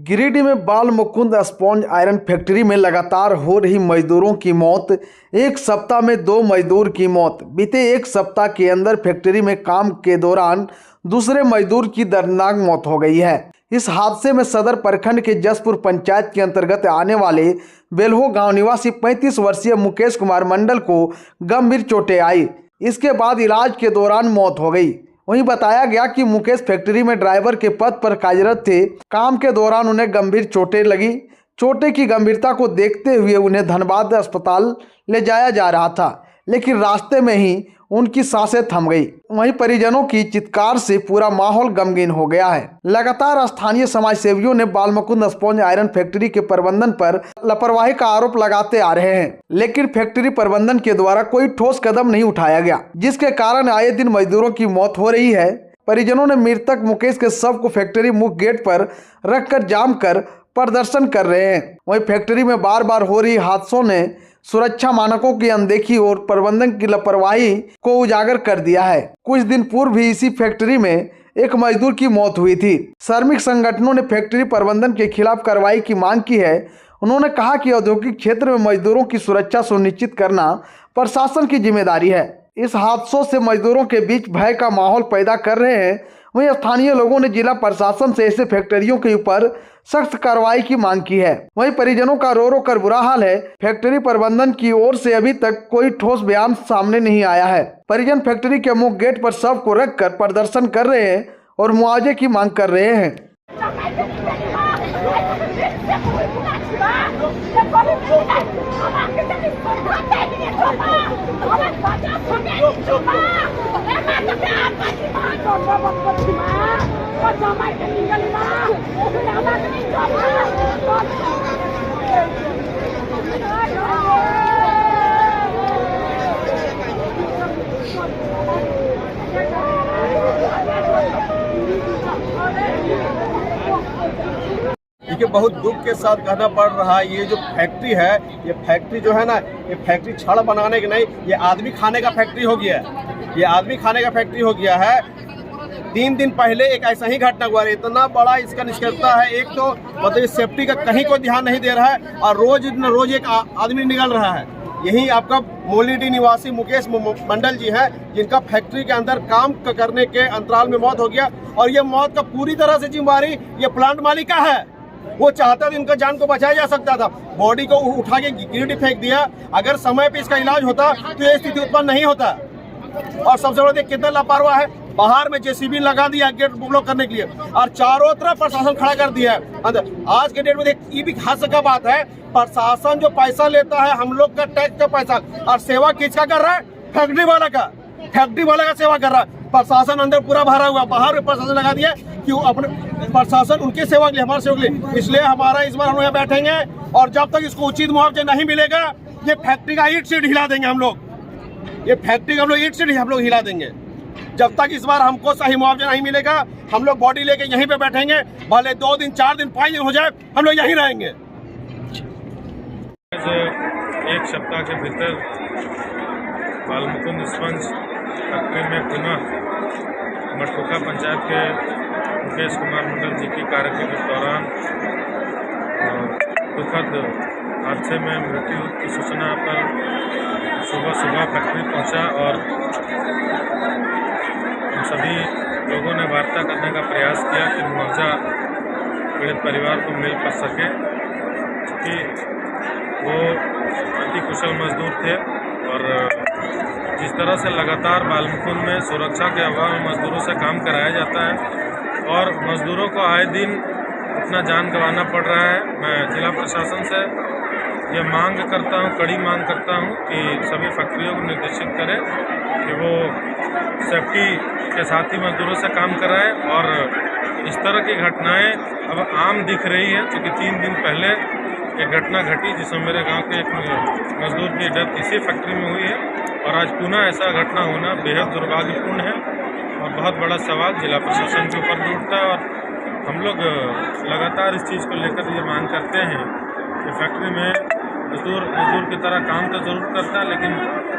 गिरिडीह में बाल Mukund sponge iron factory में लगातार हो रही मजदूरों की मौत। एक सप्ताह में 2 मजदूर की मौत। बीते एक सप्ताह के अंदर फैक्ट्री में काम के दौरान दूसरे मजदूर की दर्दनाक मौत हो गई है। इस हादसे में सदर प्रखंड के जसपुर पंचायत के अंतर्गत आने वाले बेल्हो गांव निवासी 35 वर्षीय मुकेश कुमार मंडल को गंभीर चोटें आई। इसके बाद इलाज के दौरान मौत हो गई। वहीं बताया गया कि मुकेश फैक्ट्री में ड्राइवर के पद पर कार्यरत थे। काम के दौरान उन्हें गंभीर चोटें लगी। चोटें की गंभीरता को देखते हुए उन्हें धनबाद अस्पताल ले जाया जा रहा था, लेकिन रास्ते में ही उनकी सांसें थम गई। वहीं परिजनों की चित्कार से पूरा माहौल गमगीन हो गया है। लगातार स्थानीय समाज सेवियों ने बाल मुकुंद स्पॉन्ज आयरन फैक्ट्री के प्रबंधन पर लापरवाही का आरोप लगाते आ रहे हैं, लेकिन फैक्ट्री प्रबंधन के द्वारा कोई ठोस कदम नहीं उठाया गया, जिसके कारण आए दिन मजदूरों की मौत हो रही है। परिजनों ने मृतक मुकेश के शव को फैक्ट्री मुख्य गेट पर रखकर जाम कर प्रदर्शन कर रहे हैं। वहीं फैक्ट्री में बार बार हो रही हादसों ने सुरक्षा मानकों की अनदेखी और प्रबंधन की लापरवाही को उजागर कर दिया है। कुछ दिन पूर्व भी इसी फैक्ट्री में एक मजदूर की मौत हुई थी। श्रमिक संगठनों ने फैक्ट्री प्रबंधन के खिलाफ कार्रवाई की मांग की है। उन्होंने कहा कि औद्योगिक क्षेत्र में मजदूरों की सुरक्षा सुनिश्चित करना प्रशासन की जिम्मेदारी है। इस हादसों से मजदूरों के बीच भय का माहौल पैदा कर रहे हैं। वहीं स्थानीय लोगों ने जिला प्रशासन से ऐसे फैक्ट्रियों के ऊपर सख्त कार्रवाई की मांग की है। वहीं परिजनों का रो रो कर बुरा हाल है। फैक्ट्री प्रबंधन की ओर से अभी तक कोई ठोस बयान सामने नहीं आया है। परिजन फैक्ट्री के मुख्य गेट पर शव को रखकर प्रदर्शन कर रहे हैं और मुआवजे की मांग कर रहे हैं। देखिए, बहुत दुख के साथ कहना पड़ रहा है, ये जो फैक्ट्री है, ये फैक्ट्री जो है ना, ये फैक्ट्री छड़ बनाने की नहीं, ये आदमी खाने का फैक्ट्री हो गया है। ये आदमी खाने का फैक्ट्री हो गया है। 3 दिन पहले एक ऐसा ही घटना हुआ है। इतना बड़ा इसका निष्कर्षता है। एक तो मतलब सेफ्टी का कहीं कोई ध्यान नहीं दे रहा है और रोज एक आदमी निकल रहा है। यही आपका मोलिडी निवासी मुकेश मंडल जी हैं, जिनका फैक्ट्री के अंदर काम करने के अंतराल में मौत हो गया। और ये मौत का पूरी तरह से जिम्मेवारी ये प्लांट मालिक का है। वो चाहता था इनका जान को बचाया जा सकता था, बॉडी को उठा के गिरिडीह फेंक दिया। अगर समय पे इसका इलाज होता तो ये स्थिति उत्पन्न नहीं होता। और सबसे बड़ा कितना लापरवाह है, बाहर में जेसीबी लगा दिया गेट ब्लॉक करने के लिए और चारों तरफ प्रशासन खड़ा कर दिया है अंदर। आज के डेट में ये भी हास्य का बात है, प्रशासन जो पैसा लेता है हम लोग का टैक्स का पैसा, और सेवा किसका कर रहा है? फैक्ट्री वाला का सेवा कर रहा है। प्रशासन अंदर पूरा भरा हुआ, बाहर में प्रशासन लगा दिया कि वो अपने प्रशासन उनके सेवा के लिए, हमारे सेवा के लिए। इसलिए हमारा इस बार हम यहाँ बैठेंगे और जब तक इसको उचित मुआवजा नहीं मिलेगा, ये फैक्ट्री का ईंट सीट हिला देंगे हम लोग। ये फैक्ट्री का हम लोग ईंट सीट हम लोग हिला देंगे। जब तक इस बार हमको सही मुआवजा नहीं मिलेगा, हम लोग बॉडी लेके यहीं पे बैठेंगे। भले 2 दिन 4 दिन 5 दिन हो जाए, हम लोग यहीं रहेंगे। एक सप्ताह के भीतर बाल मुकुंद स्पंज फैक्ट्री में पुनः मटकुका पंचायत के मुकेश कुमार मंडल जी की कार्य के दौरान दुखद हादसे में मृत्यु की सूचना पर सुबह फैक्ट्री पहुंचा और हम सभी लोगों ने वार्ता करने का प्रयास किया कि मुआवजा पीड़ित परिवार को मिल कर सके, क्योंकि वो अति कुशल मजदूर थे। और जिस तरह से लगातार बाल मुकुंद में सुरक्षा के अभाव में मजदूरों से काम कराया जाता है और मजदूरों को आए दिन अपना जान गंवाना पड़ रहा है, मैं जिला प्रशासन से ये मांग करता हूँ, कड़ी मांग करता हूँ कि सभी फैक्ट्रियों को निर्देशित करें कि वो सेफ्टी के साथ ही मजदूरों से काम कराएं। और इस तरह की घटनाएं अब आम दिख रही है, क्योंकि 3 दिन पहले एक घटना घटी जिसमें मेरे गांव के एक मजदूर की डेथ इसी फैक्ट्री में हुई है। और आज पुनः ऐसा घटना होना बेहद दुर्भाग्यपूर्ण है और बहुत बड़ा सवाल जिला प्रशासन के ऊपर भी उठता है। और हम लोग लगातार इस चीज़ को लेकर ये मांग करते हैं कि फैक्ट्री में मजदूर की तरह काम तो जरूर करता है, लेकिन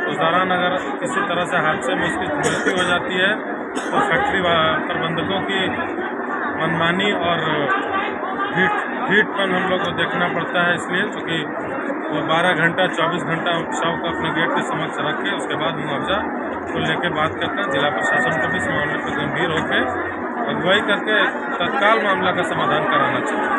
उस दौरान अगर किसी तरह से हादसे में उसकी मृत्यु हो जाती है तो फैक्ट्री प्रबंधकों की मनमानी और ढीठ हीटपन हम लोग को देखना पड़ता है, इसलिए क्योंकि वो 12 घंटा 24 घंटा शव को अपने गेट के समक्ष रख के उसके बाद मुआवजा को लेकर बात करते हैं। जिला प्रशासन को भी इस मामले पर गंभीर होकर अगुवाई करके तत्काल मामला का समाधान कराना चाहिए।